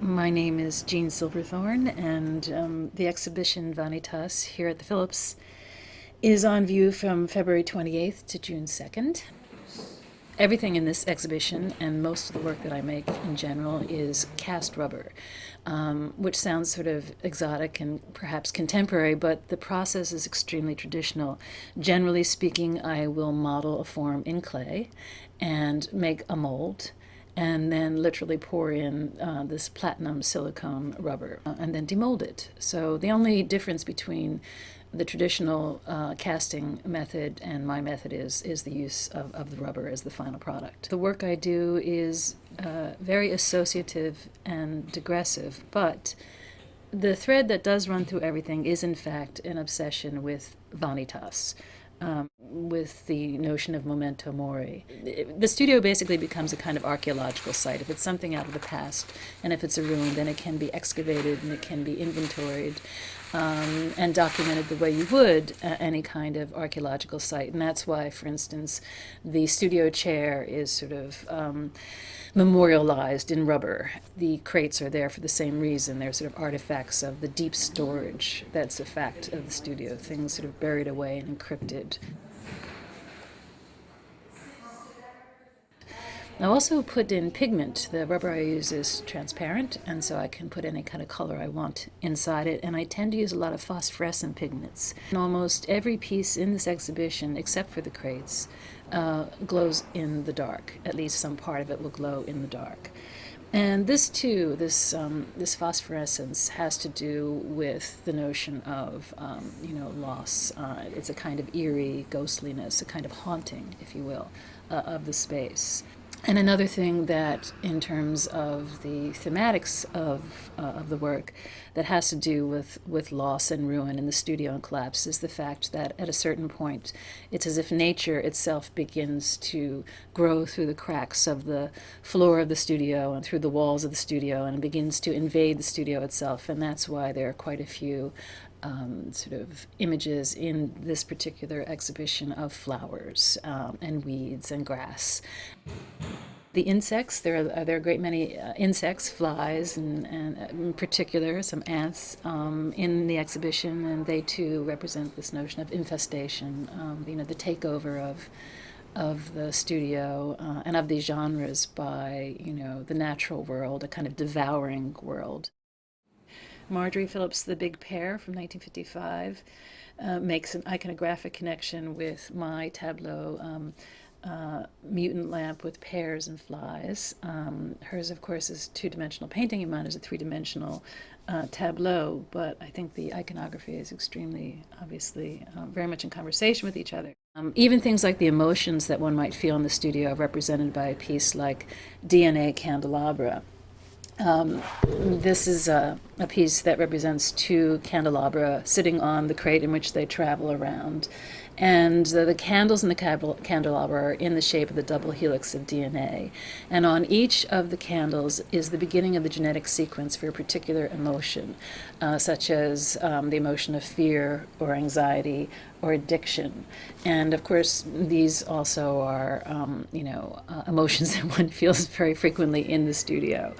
My name is Jeanne Silverthorne, and the exhibition Vanitas here at the Phillips is on view from February 28th to June 2nd. Everything in this exhibition and most of the work that I make in general is cast rubber, which sounds sort of exotic and perhaps contemporary, but the process is extremely traditional. Generally speaking, I will model a form in clay and make a mold and then literally pour in this platinum silicone rubber and then demold it. So the only difference between the traditional casting method and my method is the use of the rubber as the final product. The work I do is very associative and digressive, but the thread that does run through everything is in fact an obsession with vanitas, with the notion of memento mori. The studio basically becomes a kind of archaeological site. If it's something out of the past, and if it's a ruin, then it can be excavated and it can be inventoried and documented the way you would any kind of archaeological site. And that's why, for instance, the studio chair is sort of memorialized in rubber. The crates are there for the same reason. They're sort of artifacts of the deep storage that's a fact of the studio, things sort of buried away and encrypted. I also put in pigment. The rubber I use is transparent, and so I can put any kind of color I want inside it, and I tend to use a lot of phosphorescent pigments. And almost every piece in this exhibition, except for the crates, glows in the dark. At least some part of it will glow in the dark. And this too, this phosphorescence has to do with the notion of, loss. It's a kind of eerie ghostliness, a kind of haunting, if you will, of the space. And another thing that, in terms of the thematics of the work, that has to do with loss and ruin in the studio and collapse is the fact that at a certain point, it's as if nature itself begins to grow through the cracks of the floor of the studio and through the walls of the studio, and begins to invade the studio itself. And that's why there are quite a few sort of images in this particular exhibition of flowers and weeds and grass. The insects, there are a great many insects, flies, and in particular some ants in the exhibition, and they too represent this notion of infestation, the takeover of the studio and of these genres by, the natural world, a kind of devouring world. Marjorie Phillips' The Big Pear from 1955 makes an iconographic connection with my tableau, Mutant Lamp with Pears and Flies. Hers, of course, is two-dimensional painting, and mine is a three-dimensional tableau, but I think the iconography is extremely, obviously, very much in conversation with each other. Even things like the emotions that one might feel in the studio are represented by a piece like DNA Candelabra. This is a piece that represents two candelabra sitting on the crate in which they travel around. And the candles in the candelabra are in the shape of the double helix of DNA. And on each of the candles is the beginning of the genetic sequence for a particular emotion, such as the emotion of fear or anxiety or addiction. And of course, these also are, emotions that one feels very frequently in the studio.